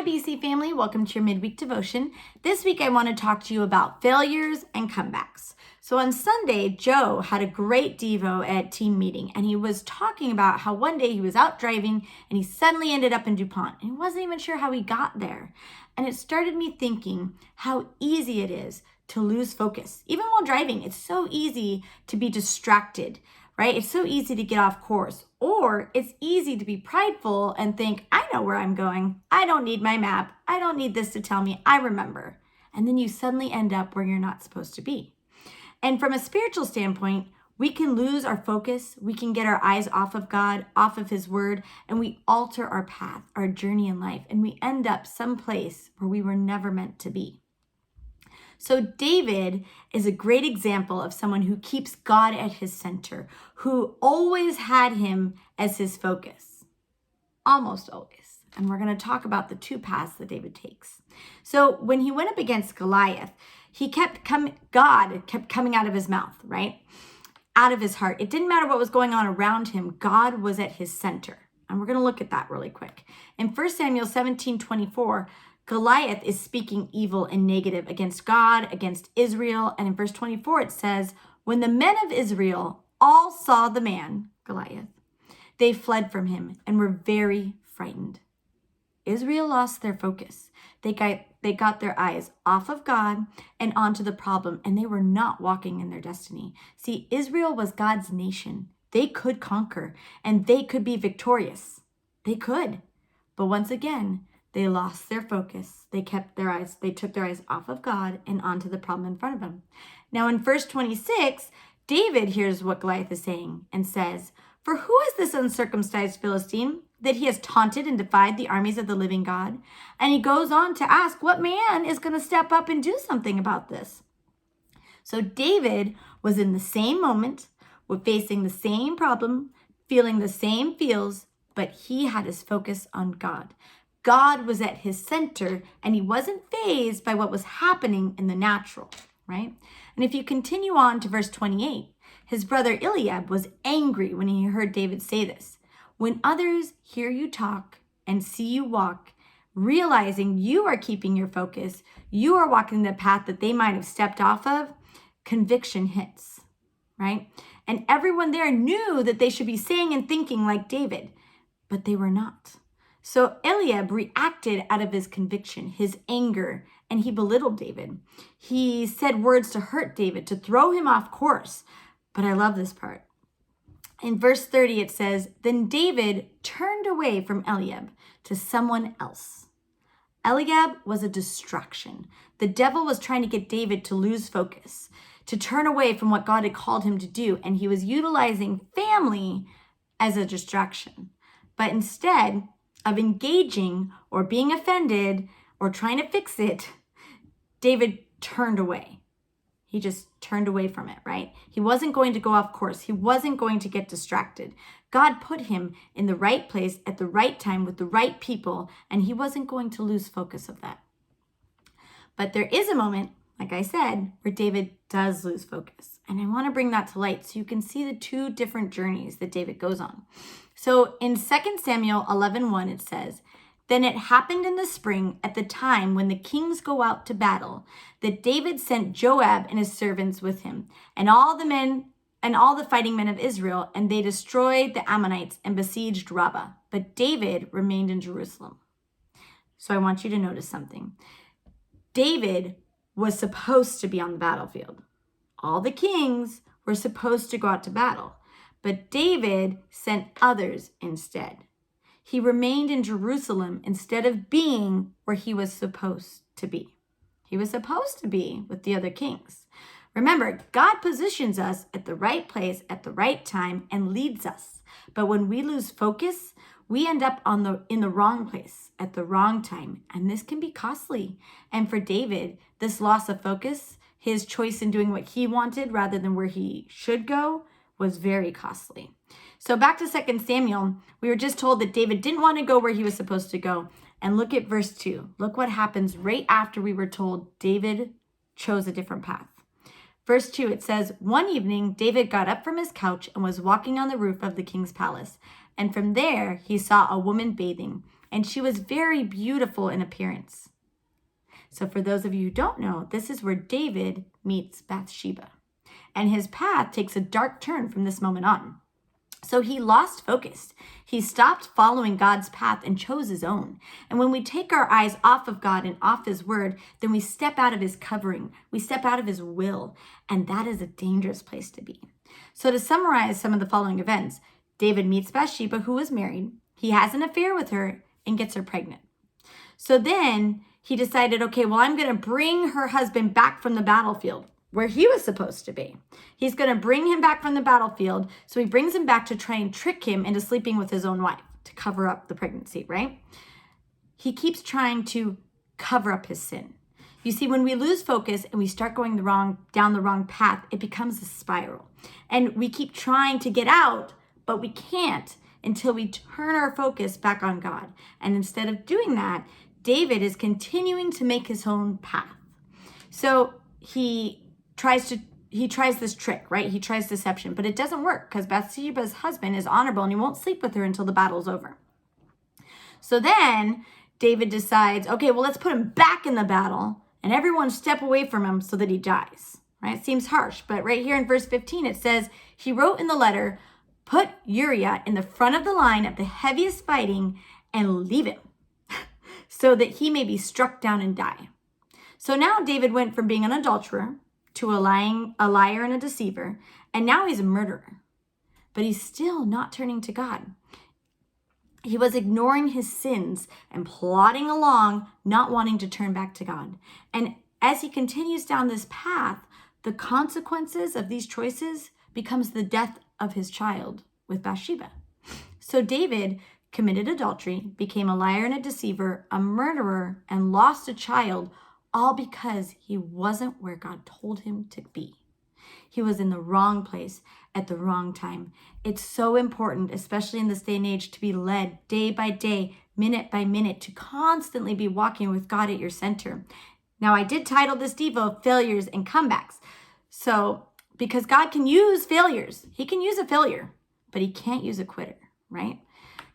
Hi, BC family. Welcome to your midweek devotion. This week, I want to talk to you about failures and comebacks. So on Sunday, Joe had a great devo at team meeting, and he was talking about how one day he was out driving and he suddenly ended up in DuPont, and he wasn't even sure how he got there. And it started me thinking how easy it is to lose focus. Even while driving, it's so easy to be distracted, right? It's so easy to get off course, or it's easy to be prideful and think, I know where I'm going. I don't need my map. I don't need this to tell me. I remember. And then you suddenly end up where you're not supposed to be. And from a spiritual standpoint, we can lose our focus. We can get our eyes off of God, off of His Word, and we alter our path, our journey in life, and we end up someplace where we were never meant to be. So David is a great example of someone who keeps God at his center, who always had Him as his focus, almost always. And we're going to talk about the two paths that David takes. So when he went up against Goliath, God kept coming out of his mouth, right? Out of his heart. It didn't matter what was going on around him. God was at his center. And we're going to look at that really quick. In 1 Samuel 17:24, Goliath is speaking evil and negative against God, against Israel. And in verse 24, it says, when the men of Israel all saw the man, Goliath, they fled from him and were very frightened. Israel lost their focus. They got their eyes off of God and onto the problem, and they were not walking in their destiny. See, Israel was God's nation. They could conquer, and they could be victorious. They could. But once again, they lost their focus. They took their eyes off of God and onto the problem in front of them. Now in verse 26, David hears what Goliath is saying and says, for who is this uncircumcised Philistine that he has taunted and defied the armies of the living God? And he goes on to ask, what man is going to step up and do something about this? So David was in the same moment, facing the same problem, feeling the same feels, but he had his focus on God. God was at his center, and he wasn't fazed by what was happening in the natural, right? And if you continue on to verse 28, his brother Eliab was angry when he heard David say this. When others hear you talk and see you walk, realizing you are keeping your focus, you are walking the path that they might have stepped off of, conviction hits, right? And everyone there knew that they should be saying and thinking like David, but they were not. So Eliab reacted out of his conviction, his anger, and he belittled David. He said words to hurt David, to throw him off course. But I love this part. In verse 30, it says, then David turned away from Eliab to someone else. Eliab was a distraction. The devil was trying to get David to lose focus, to turn away from what God had called him to do, and he was utilizing family as a distraction. But instead of engaging or being offended or trying to fix it, David turned away. He just turned away from it, right? He wasn't going to go off course. He wasn't going to get distracted. God put him in the right place at the right time with the right people, and he wasn't going to lose focus of that. But there is a moment, like I said, where David does lose focus. And I want to bring that to light so you can see the two different journeys that David goes on. So in 2 Samuel 11:1, it says, then it happened in the spring at the time when the kings go out to battle that David sent Joab and his servants with him and all the fighting men of Israel, and they destroyed the Ammonites and besieged Rabbah. But David remained in Jerusalem. So I want you to notice something. David was supposed to be on the battlefield. All the kings were supposed to go out to battle, but David sent others instead. He remained in Jerusalem instead of being where he was supposed to be. He was supposed to be with the other kings. Remember, God positions us at the right place at the right time and leads us. But when we lose focus, we end up in the wrong place at the wrong time. And this can be costly. And for David, this loss of focus, his choice in doing what he wanted rather than where he should go, was very costly. So back to 2 Samuel, we were just told that David didn't want to go where he was supposed to go. And look at verse 2. Look what happens right after we were told David chose a different path. Verse 2, it says, one evening, David got up from his couch and was walking on the roof of the king's palace. And from there, he saw a woman bathing. and she was very beautiful in appearance. So for those of you who don't know, this is where David meets Bathsheba. And his path takes a dark turn from this moment on. So he lost focus. He stopped following God's path and chose his own. And when we take our eyes off of God and off his word, then we step out of his covering. We step out of his will. And that is a dangerous place to be. So to summarize some of the following events, David meets Bathsheba, who was married. He has an affair with her and gets her pregnant. So then he decided, okay, well, I'm going to bring her husband back from the battlefield where he was supposed to be. He's going to bring him back from the battlefield. So he brings him back to try and trick him into sleeping with his own wife to cover up the pregnancy, right? He keeps trying to cover up his sin. You see, when we lose focus and we start going down the wrong path, it becomes a spiral. And we keep trying to get out, but we can't until we turn our focus back on God. And instead of doing that, David is continuing to make his own path. So he tries this trick, right? He tries deception, but it doesn't work because Bathsheba's husband is honorable and he won't sleep with her until the battle's over. So then David decides, okay, well, let's put him back in the battle and everyone step away from him so that he dies, right? It seems harsh, but right here in verse 15, it says, he wrote in the letter, put Uriah in the front of the line of the heaviest fighting and leave him so that he may be struck down and die. So now David went from being an adulterer to a liar and a deceiver, and now he's a murderer. But he's still not turning to God. He was ignoring his sins and plodding along, not wanting to turn back to God. And as he continues down this path, the consequences of these choices becomes the death of his child with Bathsheba. So David committed adultery, became a liar and a deceiver, a murderer, and lost a child, all because he wasn't where God told him to be. He was in the wrong place at the wrong time. It's so important, especially in this day and age, to be led day by day, minute by minute, to constantly be walking with God at your center. Now, I did title this Devo Failures and Comebacks. So, because God can use failures. He can use a failure, but he can't use a quitter, right?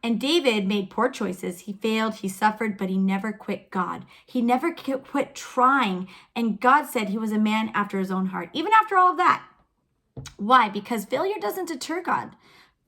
And David made poor choices. He failed, he suffered, but he never quit God. He never quit trying. And God said he was a man after his own heart, even after all of that. Why? Because failure doesn't deter God.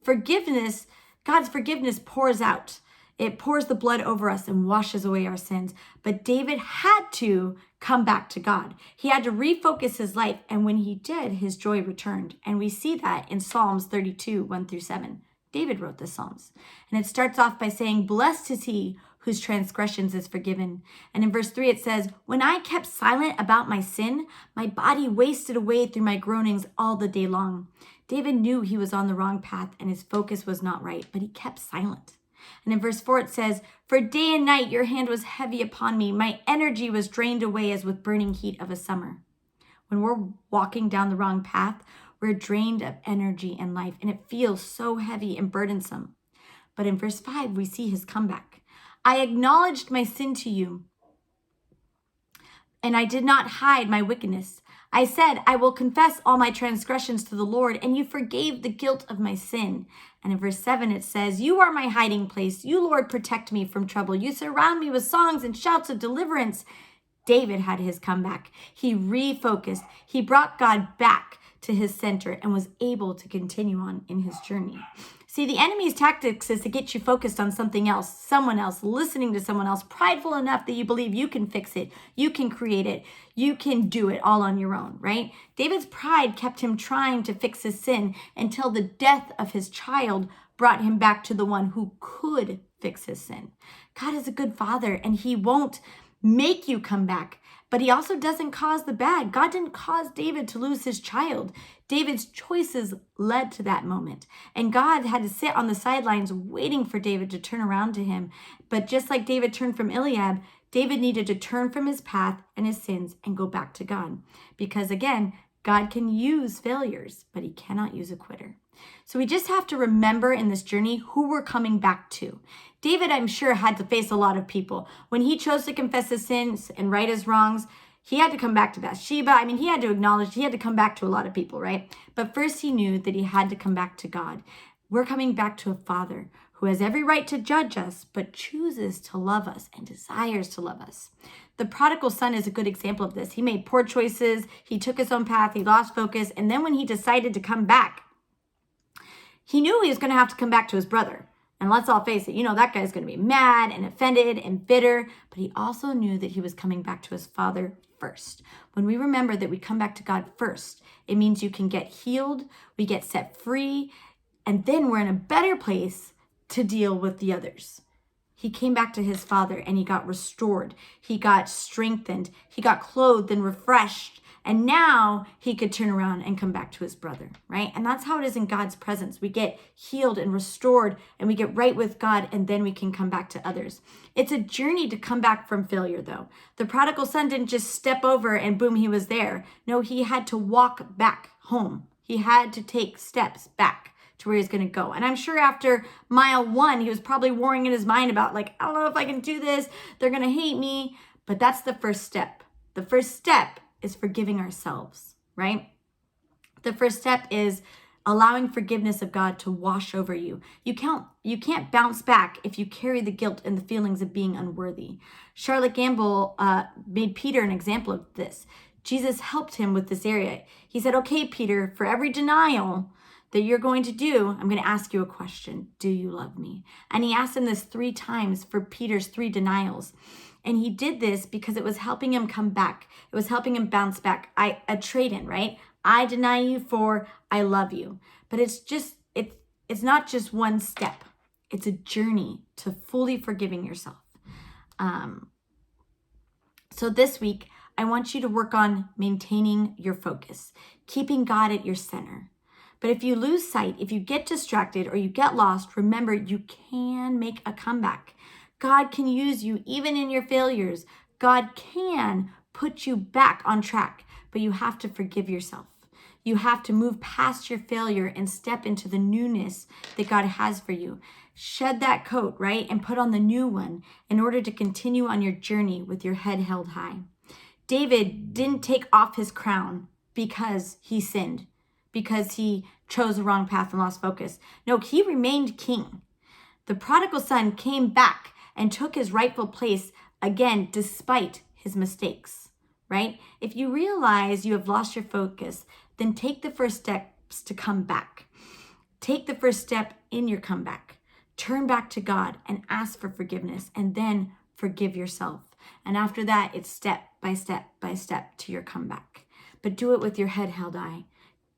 Forgiveness, God's forgiveness pours out. It pours the blood over us and washes away our sins. But David had to come back to God. He had to refocus his life. And when he did, his joy returned. And we see that in Psalms 32, 1-7. David wrote the Psalms. And it starts off by saying, blessed is he whose transgressions is forgiven. And in verse 3, it says, when I kept silent about my sin, my body wasted away through my groanings all the day long. David knew he was on the wrong path and his focus was not right, but he kept silent. And in verse 4, it says, for day and night your hand was heavy upon me. My energy was drained away as with burning heat of a summer. When we're walking down the wrong path, we're drained of energy and life, and it feels so heavy and burdensome. But in verse 5, we see his comeback. I acknowledged my sin to you, and I did not hide my wickedness. I said, I will confess all my transgressions to the Lord, and you forgave the guilt of my sin. And in verse 7, it says, you are my hiding place. You, Lord, protect me from trouble. You surround me with songs and shouts of deliverance. David had his comeback. He refocused. He brought God back to his center and was able to continue on in his journey. See, the enemy's tactics is to get you focused on something else, someone else, listening to someone else, prideful enough that you believe you can fix it, you can create it, you can do it all on your own, right? David's pride kept him trying to fix his sin until the death of his child brought him back to the one who could fix his sin. God is a good father, and he won't make you come back. But he also doesn't cause the bad. God didn't cause David to lose his child. David's choices led to that moment. And God had to sit on the sidelines waiting for David to turn around to him. But just like David turned from Eliab, David needed to turn from his path and his sins and go back to God. Because again, God can use failures, but he cannot use a quitter. So we just have to remember in this journey who we're coming back to. David, I'm sure, had to face a lot of people. When he chose to confess his sins and right his wrongs, he had to come back to Bathsheba. I mean, he had to acknowledge, he had to come back to a lot of people, right? But first he knew that he had to come back to God. We're coming back to a father who has every right to judge us, but chooses to love us and desires to love us. The prodigal son is a good example of this. He made poor choices. He took his own path. He lost focus. And then when he decided to come back, he knew he was going to have to come back to his brother. And let's all face it, that guy's going to be mad and offended and bitter. But he also knew that he was coming back to his father first. When we remember that we come back to God first, it means you can get healed, we get set free, and then we're in a better place to deal with the others. He came back to his father and he got restored. He got strengthened. He got clothed and refreshed. And now he could turn around and come back to his brother, right? And that's how it is in God's presence. We get healed and restored and we get right with God, and then we can come back to others. It's a journey to come back from failure, though. The prodigal son didn't just step over and boom, he was there. No, he had to walk back home. He had to take steps back to where he's going to go. And I'm sure after mile 1, he was probably worrying in his mind about I don't know if I can do this. They're going to hate me. But that's the first step. The first step is forgiving ourselves, right? The first step is allowing forgiveness of God to wash over you. You can't bounce back if you carry the guilt and the feelings of being unworthy. Charlotte Gamble made Peter an example of this. Jesus helped him with this area. He said, okay, Peter, for every denial that you're going to do, I'm going to ask you a question. Do you love me? And he asked him this 3 times for Peter's 3 denials. And he did this because it was helping him come back. It was helping him bounce back. A trade-in, right? I deny you for I love you. But it's not just one step. It's a journey to fully forgiving yourself. So this week, I want you to work on maintaining your focus, keeping God at your center. But if you lose sight, if you get distracted or you get lost, remember you can make a comeback. God can use you even in your failures. God can put you back on track, but you have to forgive yourself. You have to move past your failure and step into the newness that God has for you. Shed that coat, right? And put on the new one in order to continue on your journey with your head held high. David didn't take off his crown because he sinned, because he chose the wrong path and lost focus. No, he remained king. The prodigal son came back and took his rightful place again, despite his mistakes, right? If you realize you have lost your focus, then take the first steps to come back. Take the first step in your comeback. Turn back to God and ask for forgiveness, and then forgive yourself. And after that, it's step by step by step to your comeback. But do it with your head held high.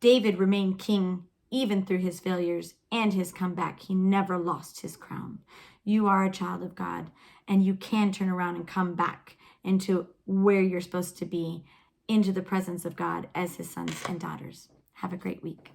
David remained king even through his failures and his comeback. He never lost his crown. You are a child of God, and you can turn around and come back into where you're supposed to be, into the presence of God as his sons and daughters. Have a great week.